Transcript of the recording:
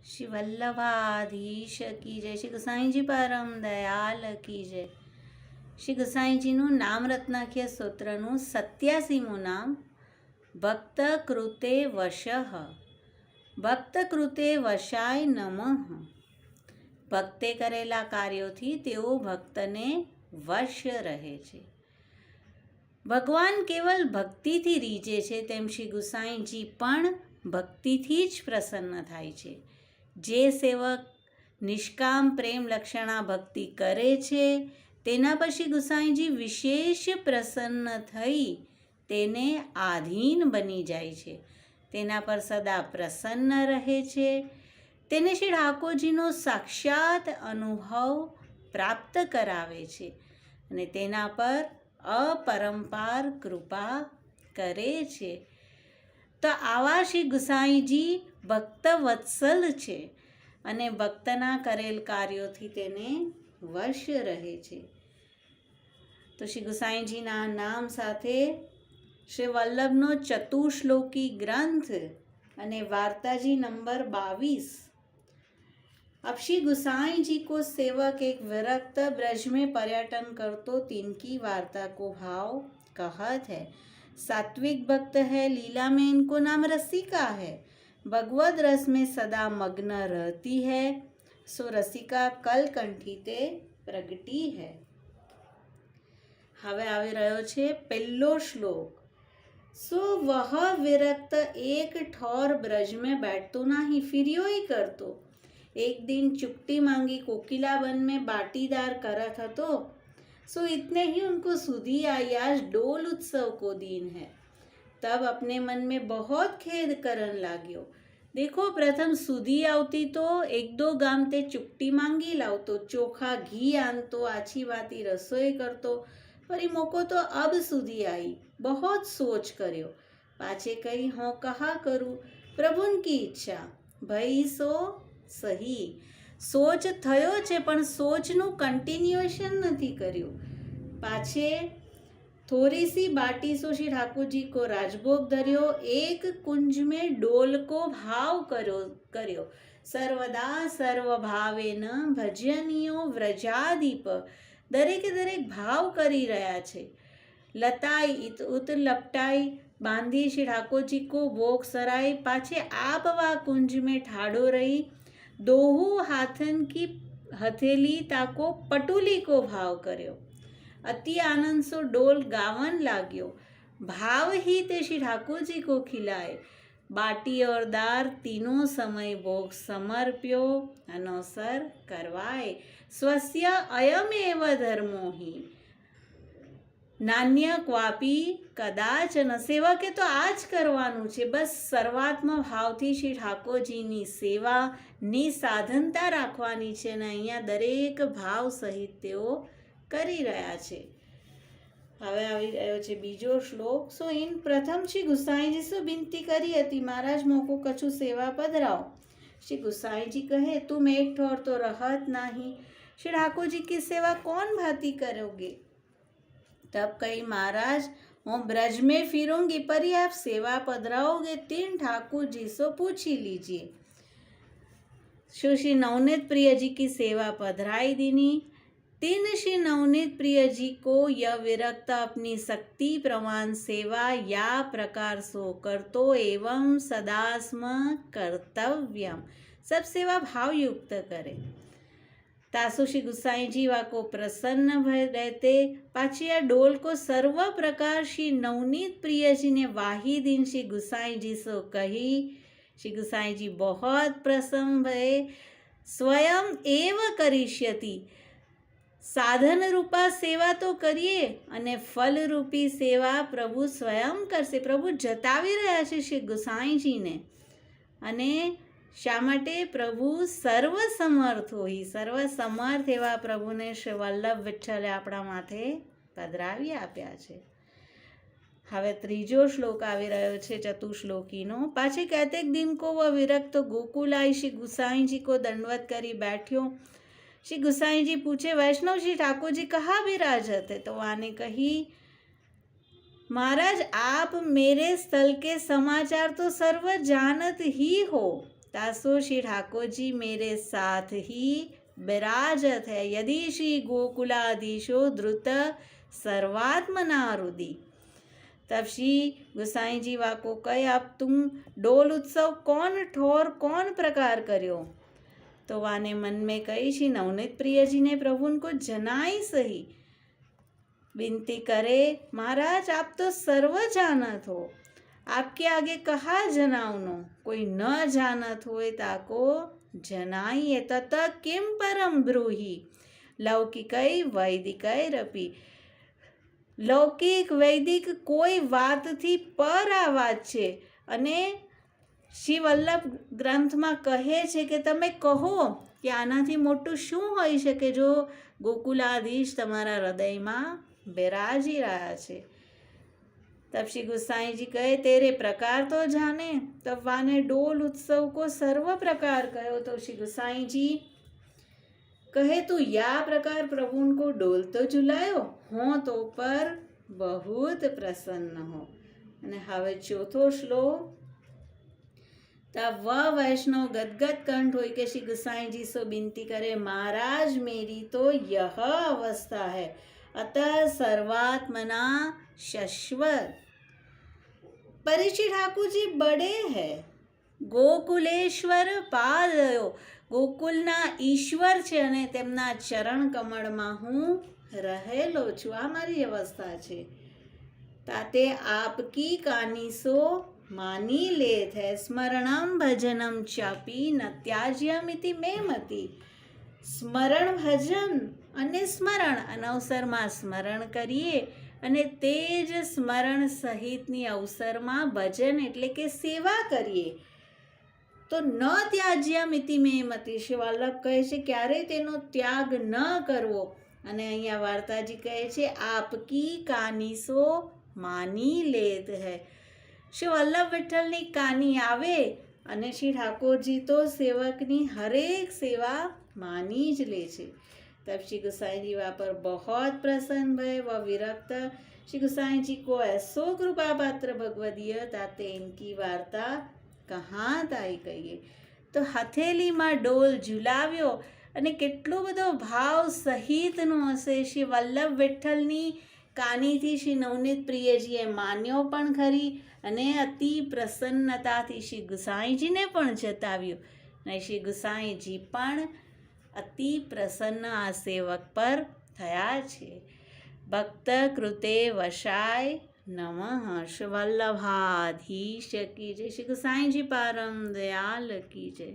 श्री वल्लभाधीश की जय। श्री गोसाई जी परम दयाल की जय। श्री गोसाई जी નું નામ રત્નાખ્ય સ્તોત્રનું 87મું નામ ભક્ત કૃતે વશઃ. ભક્ત કૃતે વશાય નમઃ. ભક્તે કરેલા કાર્યોથી તેઓ ભક્તને વશ રહે છે. ભગવાન કેવલ ભક્તિથી રીઝે છે તેમ શ્રી ગુસાઈજી પણ ભક્તિથી જ પ્રસન્ન થાય છે. જે સેવક નિષ્કામ પ્રેમ લક્ષણા ભક્તિ કરે છે તેના પર શ્રી ગુસાઈજી વિશેષ પ્રસન્ન થઈ તેને આધીન બની જાય છે. તેના પર સદા પ્રસન્ન રહે છે. તેને શ્રી ઠાકોરજીનો સાક્ષાત અનુભવ પ્રાપ્ત કરાવે છે અને તેના પર અપરંપાર કૃપા કરે છે. તો આવા શ્રી ગુસાઈજી ભક્ત વત્સલ છે અને ભક્તના કરેલ કાર્યોથી તેને વશ રહે છે. તો શ્રી ગુસાઈજીના નામ સાથે શ્રી વલ્લભનો ચતુશ્લોકી ગ્રંથ અને વાર્તાજી नंबर 22. अब श्री गुसाई जी को सेवक एक विरक्त ब्रज में पर्यटन करतो तिनकी वार्ता को भाव कहत है. सात्विक भक्त है, लीला में इनको नाम रसिका है. भगवद रस में सदा मग्न रहती है, सो रसिका कलकंठी ते प्रगटी है. હવે આવી રહ્યો છે પહેલો શ્લોક. सो वह विरक्त एक ठौर ब्रज में बैठतो नहीं, फिरियो ही करतो. एक दिन चुपटी मांगी कोकिला वन में बाटीदार करत हतो. सो इतने ही उनको सुधी आई, आज डोल उत्सव को दिन है. तब अपने मन में बहुत खेद करन लाग्यो. देखो, प्रथम सुधी आवती तो एक दो गाम ते चुपटी मांगी लावतो, चोखा घी आनतो, आछी वाती रसोई करतो. परी मोको तो अब सुधी आई. बहुत सोच कर्यो, पाछे कही हों कहा करूँ, प्रभुन की इच्छा भई सो सही. सोच थयो छे पण सोचનું કન્ટિન્યુએશન નથી કર્યું. પાછે थोड़ी सी बाटी सो श्री ठाकुर जी को राजभोग धर्यो. एक कुंज में डोल को भाव कर्यो. सर्वदा सर्व भावे न भजनियो व्रजादीप. दरेके दरेक भाव करी रहा छे. लताई उत लपटाई बांधी श्री ठाकुर जी को भोग सराय. पाछे आप वा कुंज में ठाड़ो रही. दोहू हाथन की हथेली ताको पटुली को भाव कर्यो. अति आनंद सो डोल गावन लाग्यो. भाव ही ते श्री ठाकुर जी को खिलाए. बाटी और दार तीनों समय भोग समर्प्यो. अनोसर करवाए. स्वस्य अयमेव धर्मो ही नान्य क्वापी कदाचन. सेवके तो आज करवानुं छे. बस सर्वात्म भावथी श्री ठाकोरजीनी सेवानी साधनता राखवानी छे ने अहींया दरेक भाव सहित तेओ કરી રહ્યા છે. હવે આવી રહ્યો છે બીજો શ્લોક. સો ઇન પ્રથમ શ્રી ગુસાઈજી સો વિનંતી કરી હતી, મહારાજ મોકો કछु સેવા પધરાઓ. श्री गुसाई जी कहे, तुम एक ठौर तो रहत नहीं, श्री ठाकुर जी की सेवा कौन भांति करोगे. तब कही, महाराज હું ब्रज में फिरूंगी, पर ही आप सेवा पधराओगे तीन ठाकुर जी सो पूछी लीजिए. श्री नवनीत प्रिय जी की सेवा पधराई दीनी. तीन श्री नवनीत प्रिय जी को यह विरक्त अपनी शक्ति प्रमाण सेवा या प्रकार सो करतो एवं सदास्म कर्तव्यम. सब सेवा भाव युक्त करे. तासु श्री गुसाई जी वा को प्रसन्न भय रहते. पाछी आ डोल को सर्व प्रकार श्री नवनीत प्रिय जी ने वाही दिन श्री गुसाई जी सो कही. श्री गुसाई जी बहुत प्रसन्न भय. स्वयं एव करिष्यति. साधन रूपा सेवा तो करिए અને ફલ રૂપી સેવા પ્રભુ સ્વયં કરશે. પ્રભુ જતાવી રહ્યા છે શ્રી ગુસાઈજીને. અને શા માટે? પ્રભુ સર્વસમર્થ હોય. સર્વસમર્થ એવા પ્રભુને શ્રી વલ્લભ વિઠ્ઠલે આપણા માથે પધરાવી આપ્યા છે. હવે ત્રીજો શ્લોક આવી રહ્યો છે ચતુશ્લોકીનો. પાછે કહેતેક દિન કો વહ વિરક્ત ગોકુલ आई. श्री गुसाईजी को दंडवत करी बैठ्यो. श्री गुसाई जी पूछे, वैष्णव श्री ठाकुर जी कहाँ विराजत है. तो आने कही, महाराज आप मेरे स्थल के समाचार तो सर्व जानत ही हो, तासो श्री ठाकुर जी मेरे साथ ही विराजत है। यदि श्री गोकुलाधीशो द्रुत सर्वात्मना रुदी। तब श्री गोसाई जी वाको कहे, अब तुम डोल उत्सव कौन ठोर कौन प्रकार कर्यो? तो वाने मन में कही, श्री नवनीत प्रिय जी ने प्रभु उनको जनाई सही। विनती करे, महाराज आप तो सर्व जानत हो, आपके आगे कहा जनाउनो? कोई न जानत होए ताको जनाइए। तत किम परम ब्रूही लौकिकई वैदिकई रपी। લૌકિક વૈદિક કોઈ વાતથી પર આ વાત છે અને શ્રી વલ્લભ ગ્રંથમાં કહે છે કે તમે કહો કે આનાથી મોટું શું હોઈ શકે જો ગોકુલાધીશ તમારા હૃદયમાં બિરાજી રહ્યા છે। तब श्री गोसाई जी कहे, तेरे प्रकार तो जाने। तब वाने डोल उत्सव को सर्व प्रकार कहो। तो श्री गोसाई जी कहे, तू या प्रकार प्रभु को डोल तो झुलायो हो तो पर बहुत प्रसन्न हो। અને હવે ચોથો શ્લોક। तब वह वैष्णव गदगद कंठ हुई कि श्री गोसाई जी से विनती करे, महाराज मेरी तो यह अवस्था है, अतः सर्वात्मना शश्वत। परीक्षित ठाकुर जी बड़े हैं, ગોકુલેશ્વર પાદયો, ગોકુલના ઈશ્વર છે અને તેમના ચરણ કમળમાં હું રહેલો છું। આ મારી અવસ્થા છે। તાતે આપકી કાનીસો માની લેત હૈ, સ્મરણમ ભજનમ ચાપી ન ત્યાજ્યમિતિ મેમતી। સ્મરણ ભજન અને સ્મરણ અનવસરમાં સ્મરણ કરીએ અને તે જ સ્મરણ સહિતની અવસરમાં ભજન એટલે કે સેવા કરીએ તો ન ત્યાજ્યમિતિ મેમતી। શ્રી વલ્લભ કહે છે ક્યારેય તેનો ત્યાગ ન કરવો। અને અહીંયા વાર્તાજી કહે છે આપકી કાનીસો માની લેત હૈ। શ્રી વલ્લભ વિઠ્ઠલની કાની આવે અને શ્રી ઠાકોરજી તો સેવકની હરેક સેવા માની જ લે છે। तब श्री गोसाई जी वहाँ पर बहुत प्रसन्न भय व विरक्त। श्री गोसाई जी को ऐसो कृपा पात्र भगवदीय ताते इनकी वार्ता कहाँ ताई कहिए। तो हथेलीમાં ડોલ ઝુલાવ્યો અને કેટલો બધો ભાવ સહિતનો હશે। શ્રી વલ્લભ વિઠ્ઠલની કાનીથી શ્રી નવનીત પ્રિયજીએ માન્યો પણ ખરી અને અતિ પ્રસન્નતાથી શ્રી ગુસાઈજીને પણ જતાવ્યું અને શ્રી ગુસાઈજી પણ અતિ પ્રસન્ન આ સેવક પર થયા છે। ભક્ત કૃતે વશાય નમઃ। શ્રી વલ્લભાધીશ કી જય। શ્રી ગુસાઈજી પરમ દયાલ की जय।